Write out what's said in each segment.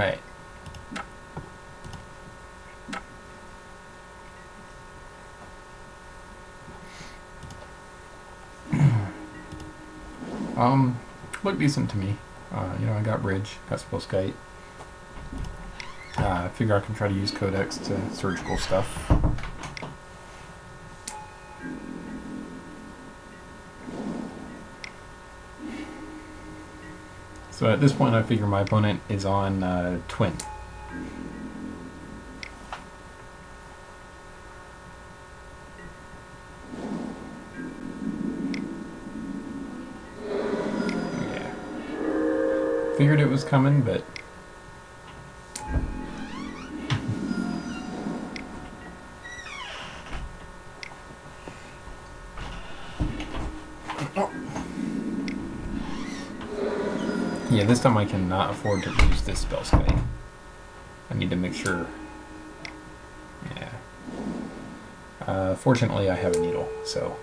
Alright. Looked decent to me. I got bridge, got Spellskite. I figure I can try to use Codex to surgical stuff. So at this point I figure my opponent is on Twin. Yeah. Figured it was coming, but yeah, this time I cannot afford to lose this Spellskite. I need to make sure. Yeah. Fortunately, I have a needle, so.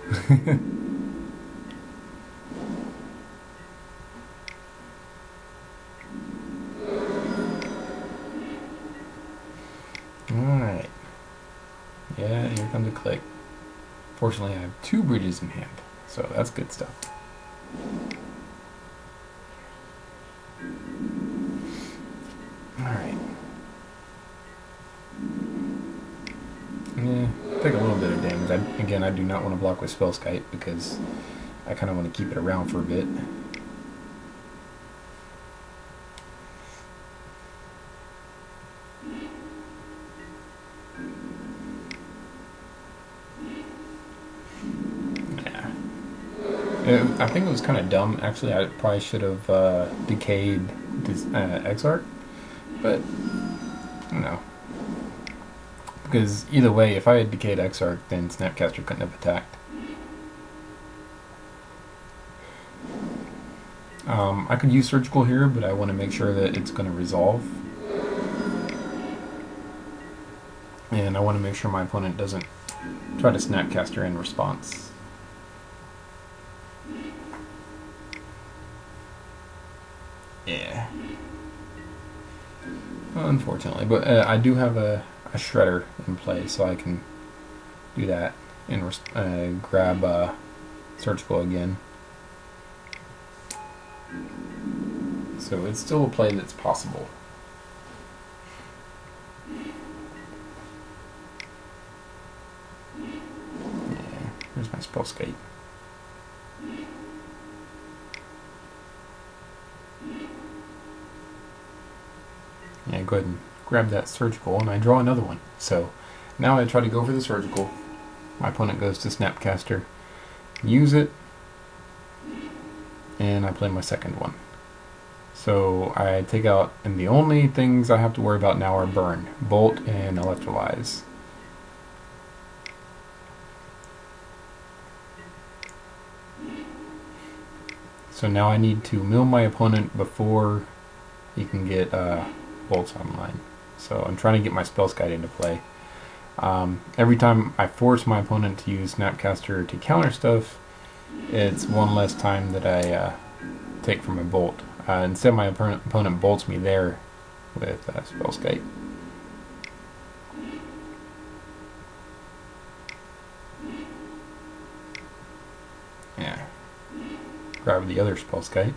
Alright. Yeah, here comes a click. Fortunately, I have 2 bridges in hand, so that's good stuff. Alright. Yeah, take a little bit of damage. Again, I do not want to block with Spellskite because I kind of want to keep it around for a bit. I think it was kind of dumb. Actually, I probably should have decayed this Exarch, but no. Because either way, if I had decayed Exarch, then Snapcaster couldn't have attacked. I could use Surgical here, but I want to make sure that it's going to resolve. And I want to make sure my opponent doesn't try to Snapcaster in response. Yeah. Unfortunately, but I do have a Shredder in play, so I can do that and grab Surgical again. So it's still a play that's possible. Yeah, here's my Spellskite. Yeah, go ahead and grab that Surgical, and I draw another one. So now I try to go for the Surgical. My opponent goes to Snapcaster, use it, and I play my second one. So I take out, and the only things I have to worry about now are Burn, Bolt, and Electrolyze. So now I need to mill my opponent before he can get bolts online. So I'm trying to get my Spellskite into play. Every time I force my opponent to use Snapcaster to counter stuff, it's one less time that I take from my bolt. Instead, my opponent bolts me there with Spellskite. Yeah. Grab the other Spellskite.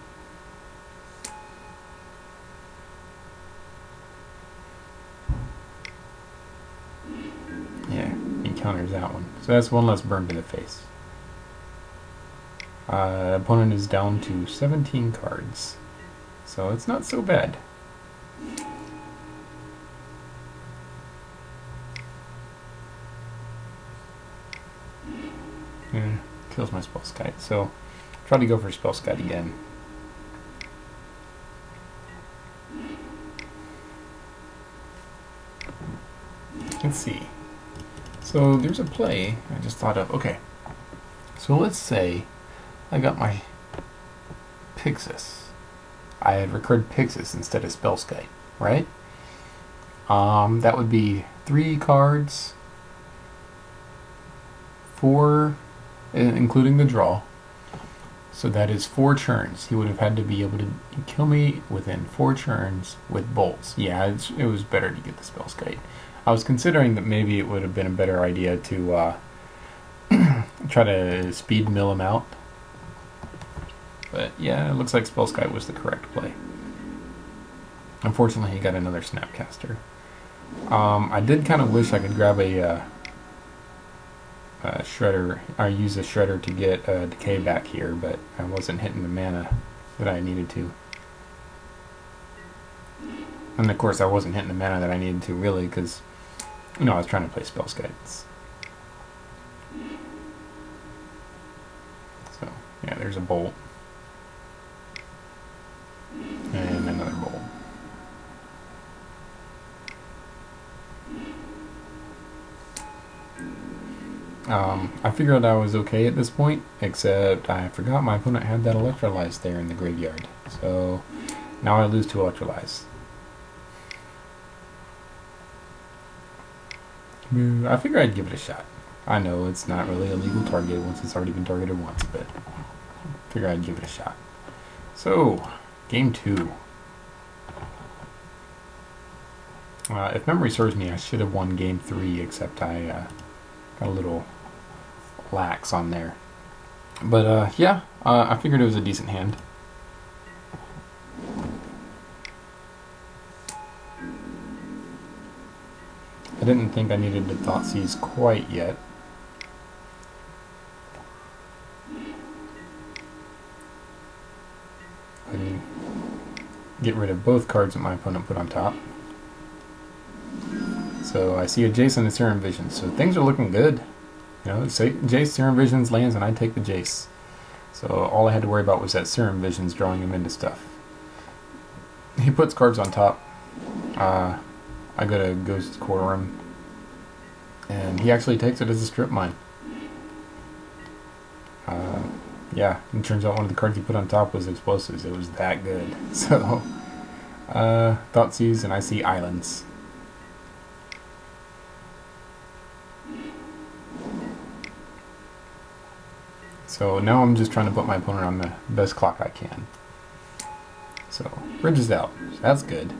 Yeah, he counters that one. So that's one less burn to the face. Opponent is down to 17 cards. So it's not so bad. Yeah, kills my Spellskite. So try to go for Spellskite again. Let's see. So there's a play I just thought of. Okay. So let's say I got my Pixis. I had recurred Pixis instead of Spellskite, right? That would be 3 cards, 4, including the draw. So that is 4 turns. He would have had to be able to kill me within 4 turns with bolts. Yeah, it was better to get the Spellskite. I was considering that maybe it would have been a better idea to try to speed mill him out. But yeah, it looks like Spellskite was the correct play. Unfortunately, he got another Snapcaster. I did kind of wish I could grab a Shredder, or use a Shredder to get Decay back here, but I wasn't hitting the mana that I needed to. And of course I wasn't hitting the mana that I needed to really, because, you know, I was trying to play Spellskites. So, yeah, there's a Bolt. And another Bolt. I figured I was okay at this point, except I forgot my opponent had that Electrolyze there in the graveyard. So now I lose to Electrolyze. I figure I'd give it a shot. I know it's not really a legal target once it's already been targeted once, but I figure I'd give it a shot. So, game 2. If memory serves me, I should have won game 3, except I got a little lax on there. But yeah, I figured it was a decent hand. I didn't think I needed the Thoughtseize quite yet. I can get rid of both cards that my opponent put on top. So I see a Jace and a Serum Vision, so things are looking good. You know, say Jace, Serum Visions lands, and I take the Jace. So all I had to worry about was that Serum Visions drawing him into stuff. He puts cards on top. I go to Ghost Quarter him, and he actually takes it as a Strip Mine. Yeah, it turns out one of the cards he put on top was Explosives. It was that good. So, Thoughtseize, and I see Islands. So now I'm just trying to put my opponent on the best clock I can. So, Bridge is out. So that's good.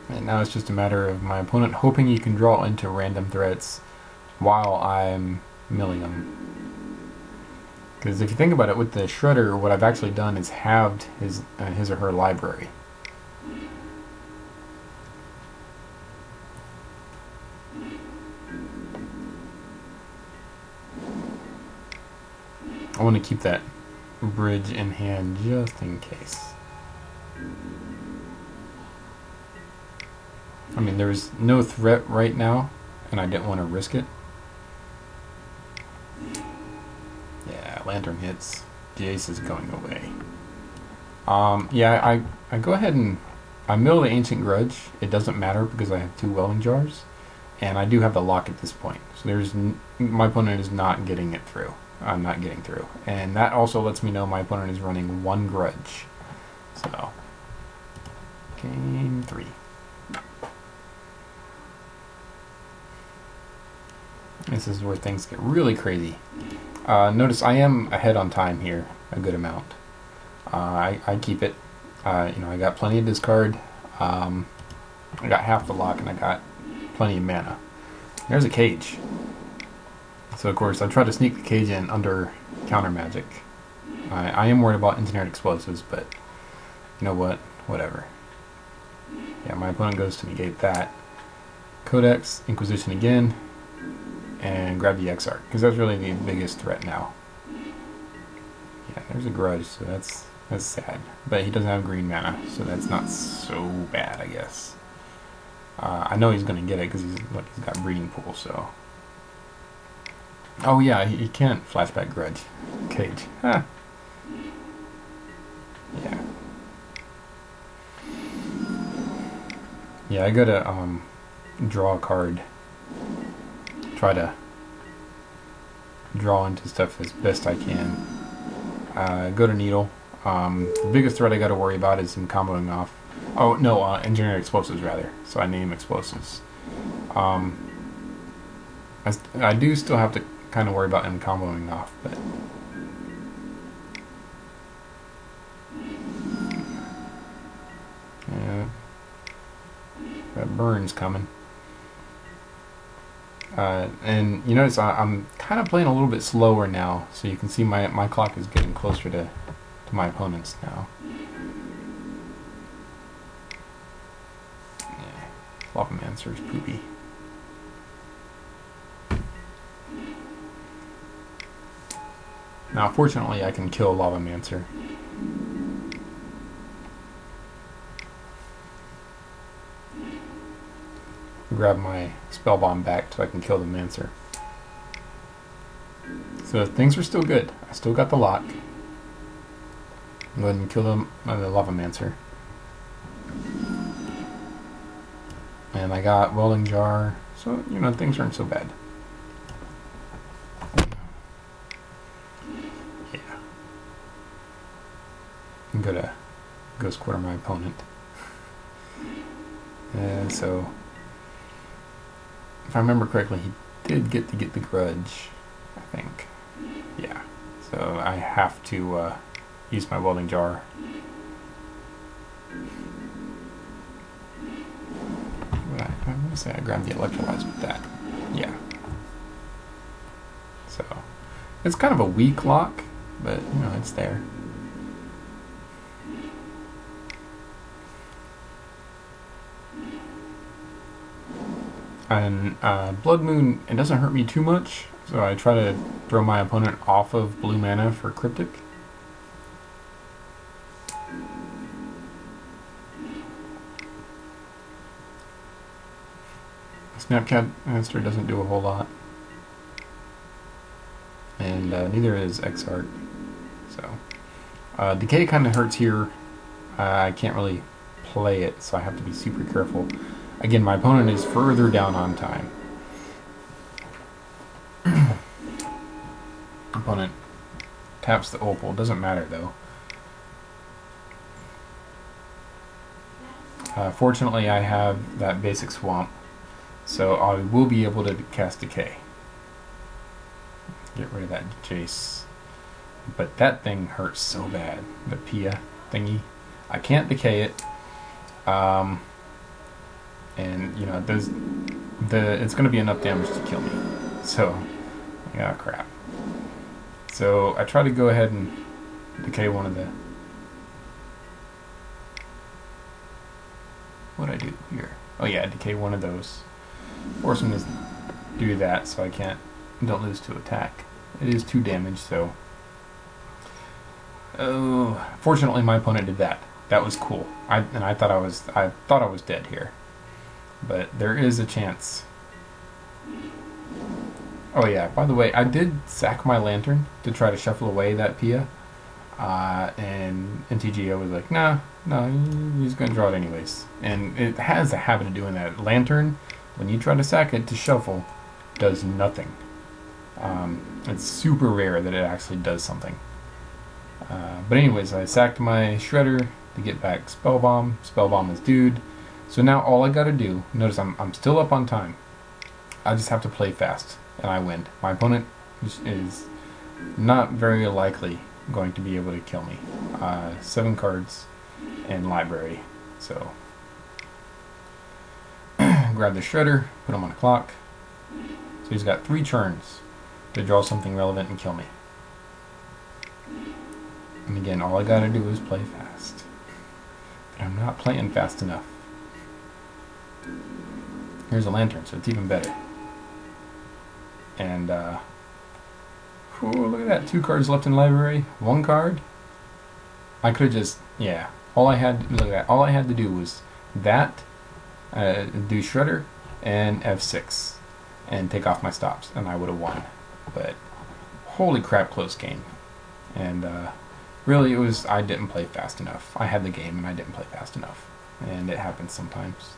And now it's just a matter of my opponent hoping he can draw into random threats while I'm milling them. Because if you think about it, with the Shredder, what I've actually done is halved his or her library. I want to keep that bridge in hand just in case. I mean, there's no threat right now, and I didn't want to risk it. Yeah, Lantern hits. Jace is going away. Yeah, I go ahead and I mill the Ancient Grudge. It doesn't matter because I have 2 Welding Jars, and I do have the lock at this point. So my opponent is not getting it through. I'm not getting through, and that also lets me know my opponent is running 1 Grudge. So, game 3. This is where things get really crazy. Notice I am ahead on time here, a good amount. I keep it. You know, I got plenty of discard. I got half the lock, and I got plenty of mana. There's a cage. So of course I try to sneak the cage in under counter magic. I am worried about Engineered Explosives, but you know what? Whatever. Yeah, my opponent goes to negate that. Codex, Inquisition again, and grab the Exarch, because that's really the biggest threat now. Yeah, there's a Grudge, so that's sad. But he doesn't have green mana, so that's not so bad, I guess. I know he's going to get it because he's got Breeding Pool, so. Oh yeah, he can't flashback Grudge. Cage. Huh. Yeah. Yeah, I gotta draw a card try to draw into stuff as best I can. Go to Needle. The biggest threat I got to worry about is him comboing off. Oh no, engineering explosives rather. So I name explosives. I do still have to kind of worry about him comboing off, but yeah, that burn's coming. And you notice I'm kind of playing a little bit slower now, so you can see my clock is getting closer to my opponent's now. Yeah, Lavamancer's poopy. Now, fortunately, I can kill Lavamancer. Grab my spell bomb back so I can kill the Mancer. So things are still good. I still got the lock. Go ahead and kill the Lavamancer. And I got Welding Jar, so you know things aren't so bad. Yeah. I'm gonna Ghost Quarter my opponent. And so if I remember correctly, he did get to get the grudge, I think. Yeah. So I have to use my Welding Jar. I'm going to say I grabbed the Electrolyze with that. Yeah. So it's kind of a weak lock, but you know, it's there. And Blood Moon, it doesn't hurt me too much, so I try to throw my opponent off of blue mana for Cryptic. Snapcaster doesn't do a whole lot, and neither is Exarch. So Decay kind of hurts here. I can't really play it, so I have to be super careful. Again, my opponent is further down on time. Opponent taps the Opal. Doesn't matter though. Fortunately, I have that basic swamp, so I will be able to cast Decay. Get rid of that Jace. But that thing hurts so bad. The Pia thingy. I can't decay it. And you know, it's going to be enough damage to kill me. So, yeah, crap. So I try to go ahead and decay one of the. What'd I do here? Oh yeah, decay one of those. Force him to do that, so I don't lose to attack. It is 2 damage, so. Oh, fortunately my opponent did that. That was cool. I thought I was dead here. But there is a chance. Oh yeah, by the way, I did sack my Lantern to try to shuffle away that Pia. And NTGO was like, no, he's going to draw it anyways. And it has a habit of doing that. Lantern, when you try to sack it to shuffle, does nothing. It's super rare that it actually does something. But anyways, I sacked my Shredder to get back Spellbomb. Spellbomb is dude. So now all I gotta do, notice I'm still up on time. I just have to play fast, and I win. My opponent is not very likely going to be able to kill me. 7 cards in library, so grab the Shredder, put him on a clock. So he's got 3 turns to draw something relevant and kill me. And again, all I gotta do is play fast. But I'm not playing fast enough. Here's a Lantern, so it's even better. And, ooh, look at that. 2 cards left in library. 1 card. I could have just, yeah. All I had, look at that. All I had to do was that, do Shredder, and F6. And take off my stops, and I would have won. But, holy crap, close game. And, really, it was, I didn't play fast enough. I had the game, and I didn't play fast enough. And it happens sometimes.